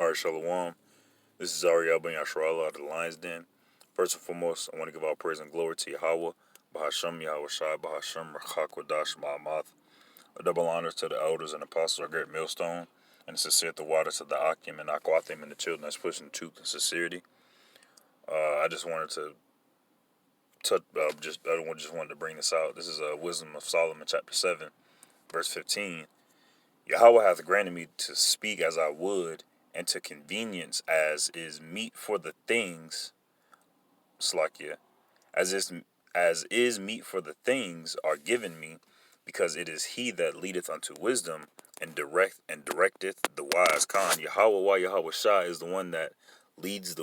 Alright, Shalom. This is Ariel Ben Yasharallah out of the Lion's Den. First and foremost, I want to give all praise and glory to Yahweh, Bahashem Yahweh Shai, Bahashem Rachak Wadash Ma'amath. A double honor to the elders and apostles, our great millstone, and a sincere the waters of the Akim and Aquathim and the children that's pushing truth and sincerity. I just wanted to just wanted to bring this out. This is Wisdom of Solomon, chapter 7, verse 15. Yahweh hath granted me to speak as I would, and to convenience as is meet for the things, Slakia, as is meet for the things are given me, because it is he that leadeth unto wisdom, and directeth the wise. Khan Yahweh Wa Yahweh Shah is the one that leads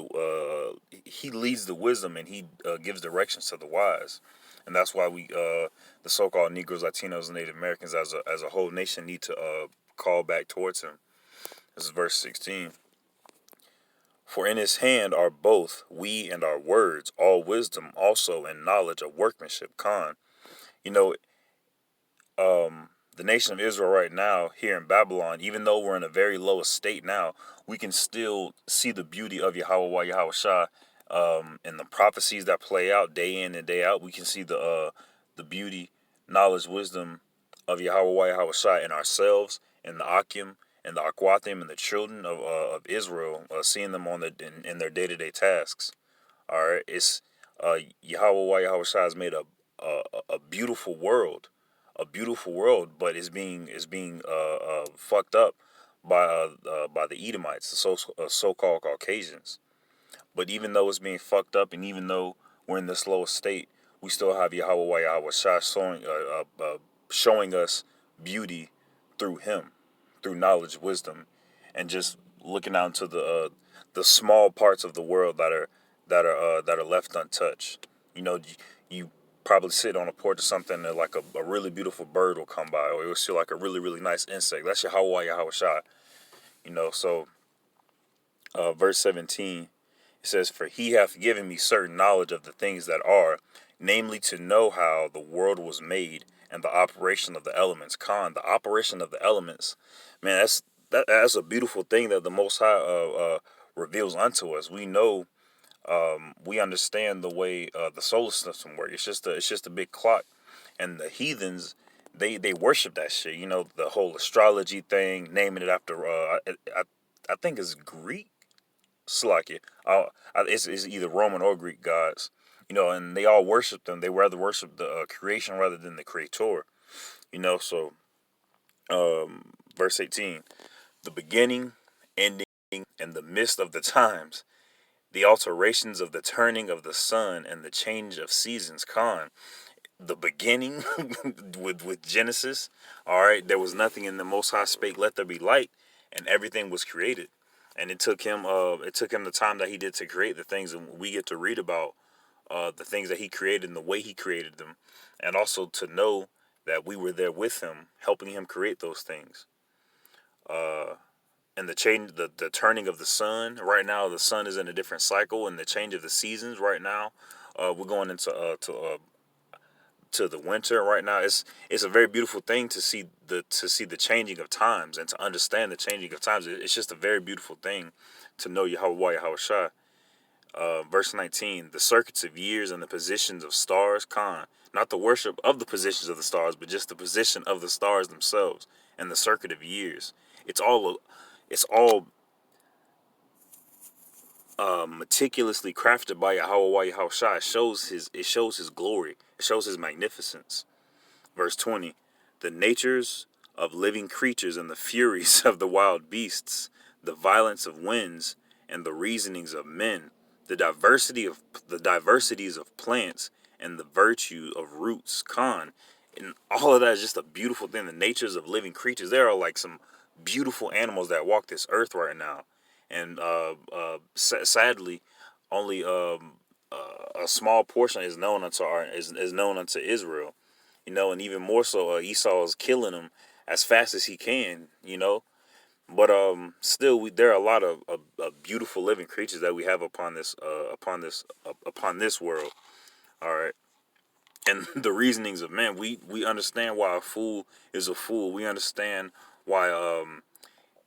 he leads the wisdom, and he gives directions to the wise. And that's why we the so-called Negroes, Latinos, and Native Americans as a whole nation need to call back towards him. This is verse 16. For in his hand are both we and our words, all wisdom also, and knowledge of workmanship. Khan, you know, the nation of Israel right now here in Babylon, even though we're in a very low state now, we can still see the beauty of Yahweh Wa Yahweh Shah, and the prophecies that play out day in and day out. We can see the beauty, knowledge, wisdom of Yahweh Wa Yahweh Shah in ourselves, in the Akim, and the Aquathim, and the children of Israel, seeing them on in their day-to-day tasks. All right, it's Yahweh Wa Yahweh Shah has made a beautiful world, but is being fucked up by the Edomites, the so-called Caucasians. But even though it's being fucked up, and even though we're in this low state, we still have Yahweh Wa Yahweh Shah showing us beauty through Him, through knowledge, wisdom, and just looking out into the small parts of the world that are left untouched. You probably sit on a porch or something, and like a really beautiful bird will come by, or you'll see like a really, really nice insect. That's Yahweh Yahweh Shah. So verse 17, it says, "For he hath given me certain knowledge of the things that are, namely to know how the world was made, and the operation of the elements." Khan, the operation of the elements, man, that's a beautiful thing that the Most High reveals unto us. We know, we understand the way the solar system works. It's just a big clock, and the heathens, they worship that shit. The whole astrology thing, naming it after I think it's Greek. Slakia. It's either Roman or Greek gods. And they all worship them. They rather worship the creation rather than the creator. So verse 18, the beginning, ending, and the midst of the times, the alterations of the turning of the sun and the change of seasons. Khan, the beginning with Genesis. All right, there was nothing, in the Most High spake, "Let there be light," and everything was created. And it took him the time that he did to create the things, and we get to read about the things that he created and the way he created them, and also to know that we were there with him, helping him create those things. And the change, the turning of the sun. Right now, the sun is in a different cycle, and the change of the seasons. Right now, we're going into to the winter right now. It's a very beautiful thing to see the changing of times, and to understand the changing of times. It's just a very beautiful thing to know Yahweh Yahweh Shah. Verse 19, the circuits of years and the positions of stars. Khan, not the worship of the positions of the stars, but just the position of the stars themselves, and the circuit of years. It's all meticulously crafted by Yahweh Yahweh Shah. It shows his glory. It shows his magnificence. Verse 20, the natures of living creatures and the furies of the wild beasts, the violence of winds and the reasonings of men, the diversities of plants and the virtue of roots. Khan, and all of that is just a beautiful thing. The natures of living creatures. There are like some beautiful animals that walk this earth right now, and sadly, only a small portion is known unto Israel. And even more so, Esau is killing them as fast as he can. But still, there are a lot of beautiful living creatures that we have upon this world. All right, and the reasonings of man, we understand why a fool is a fool. We understand why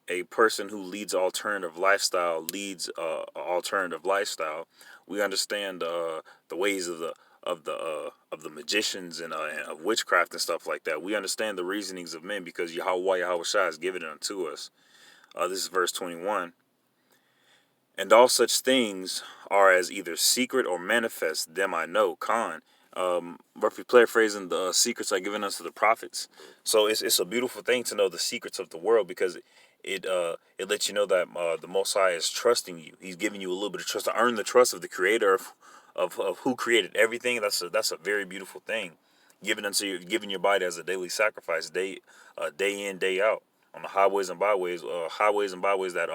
a person who leads alternative lifestyle leads alternative lifestyle. We understand the ways of the magicians and of witchcraft and stuff like that. We understand the reasonings of men because Yahweh Shai has given it unto us. This is verse 21. And all such things are as either secret or manifest, them I know. Khan. Roughly paraphrasing, the secrets are given unto the prophets. So it's a beautiful thing to know the secrets of the world because it lets you know that the Most High is trusting you. He's giving you a little bit of trust to earn the trust of the Creator of who created everything. That's a very beautiful thing. Giving your body as a daily sacrifice, day in, day out, on the highways and byways that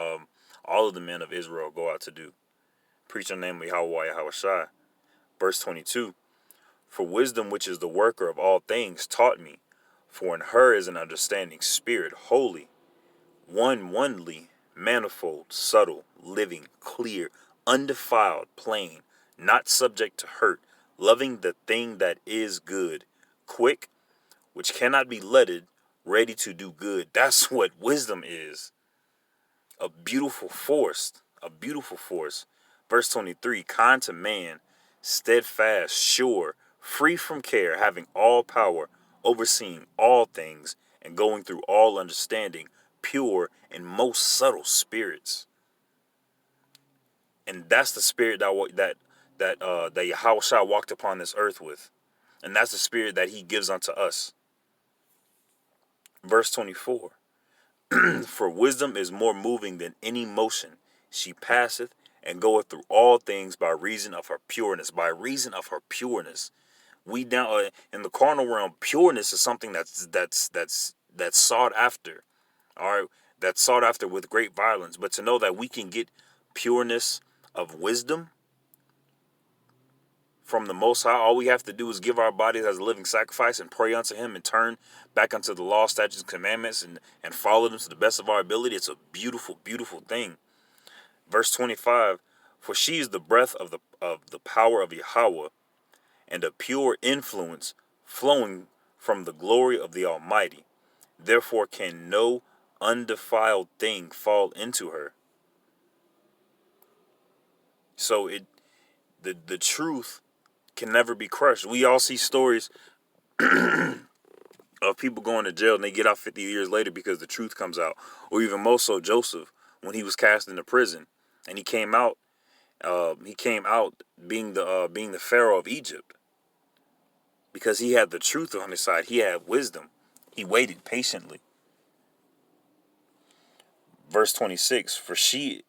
all of the men of Israel go out to do. Preach the name of Yahweh Shai. Verse 22. For wisdom, which is the worker of all things, taught me. For in her is an understanding spirit, holy, onely, manifold, subtle, living, clear, undefiled, plain, not subject to hurt, loving the thing that is good, quick, which cannot be letted, ready to do good. That's what wisdom is. A beautiful force. A beautiful force. Verse 23, kind to man, steadfast, sure, free from care, having all power, overseeing all things, and going through all understanding, pure and most subtle spirits. And that's the spirit that Yahweh Shai walked upon this earth with. And that's the spirit that he gives unto us. Verse 24. For wisdom is more moving than any motion. She passeth and goeth through all things by reason of her pureness. By reason of her pureness. We down in the carnal realm, pureness is something that's sought after. All right, that's sought after with great violence. But to know that we can get pureness of wisdom from the Most High, all we have to do is give our bodies as a living sacrifice and pray unto Him and turn back unto the law, statutes, and commandments and follow them to the best of our ability. It's a beautiful, beautiful thing. Verse 25, for she is the breath of the power of Yahweh and a pure influence flowing from the glory of the Almighty. Therefore can no undefiled thing fall into her. So the truth can never be crushed. We all see stories of people going to jail and they get out 50 years later because the truth comes out. Or even more so Joseph, when he was cast into prison and he came out being the Pharaoh of Egypt because he had the truth on his side. He had wisdom. He waited patiently. Verse 26, for she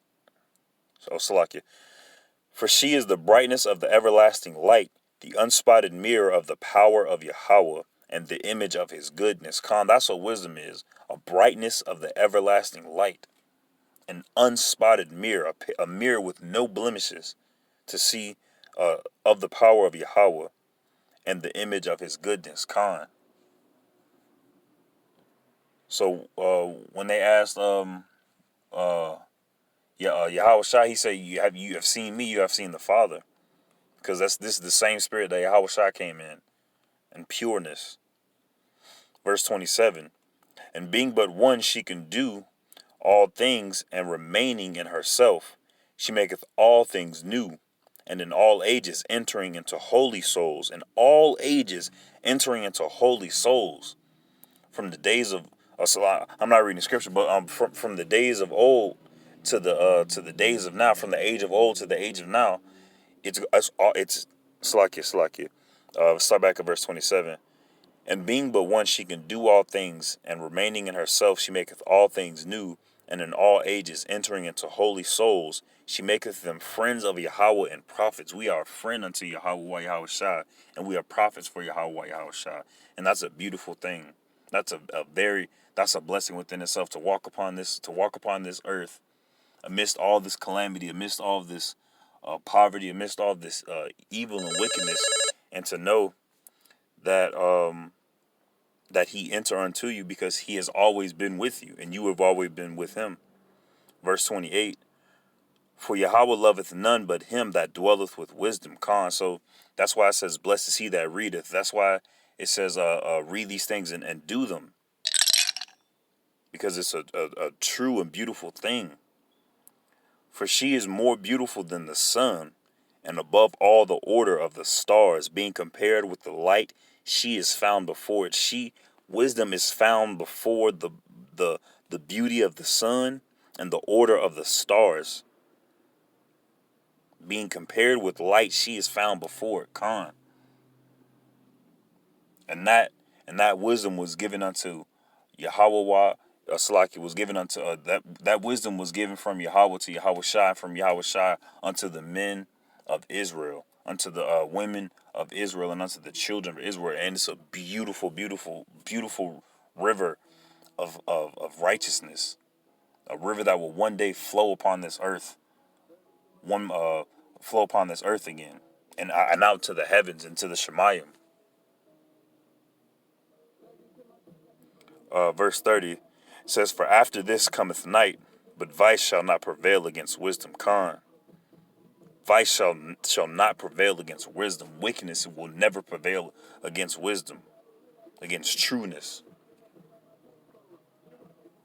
is the brightness of the everlasting light, the unspotted mirror of the power of Yahweh, and the image of his goodness. That's what wisdom is. A brightness of the everlasting light. An unspotted mirror. A mirror with no blemishes. To see of the power of Yahweh and the image of his goodness. So when they asked Yahweh Shai, he said, you have seen me, you have seen the Father. Because this is the same spirit that Yahweh Shai came in pureness. Verse 27, and being but one, she can do all things, and remaining in herself, she maketh all things new, and in all ages entering into holy souls, from the days of, I'm not reading scripture, but from the days of old to the days of now, from the age of old to the age of now, it's Salakia. Start back at verse 27. And being but one, she can do all things, and remaining in herself, she maketh all things new, and in all ages entering into holy souls, she maketh them friends of Yahweh and prophets. We are a friend unto Yahweh Shai, and we are prophets for Yahweh Shai. And that's a beautiful thing. That's that's a blessing within itself to walk upon this earth amidst all this calamity, amidst all of this poverty, amidst all this evil and wickedness, and to know that that he enter unto you because he has always been with you and you have always been with him. Verse 28, for Yahweh loveth none but him that dwelleth with wisdom. So that's why it says, blessed is he that readeth. That's why it says, read these things and do them. because it's a true and beautiful thing. For she is more beautiful than the sun, and above all the order of the stars, being compared with the light, she is found before it. Wisdom is found before the the beauty of the sun and the order of the stars. Being compared with light, she is found before it. Khan. And that wisdom was given unto Yahweh. Salaki was given unto that wisdom was given from Yahweh to Yahweh Shai, from Yahweh Shai unto the men of Israel, unto the women of Israel, and unto the children of Israel. And it's a beautiful, beautiful, beautiful river of righteousness, a river that will one day flow upon this earth, flow upon this earth again, and out to the heavens and to the Shemayim. Verse 30 says, "For after this cometh night, but vice shall not prevail against wisdom." Khan. Vice shall not prevail against wisdom. Wickedness will never prevail against wisdom, against trueness.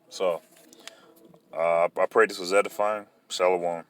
So, I pray this was edifying. Shalom.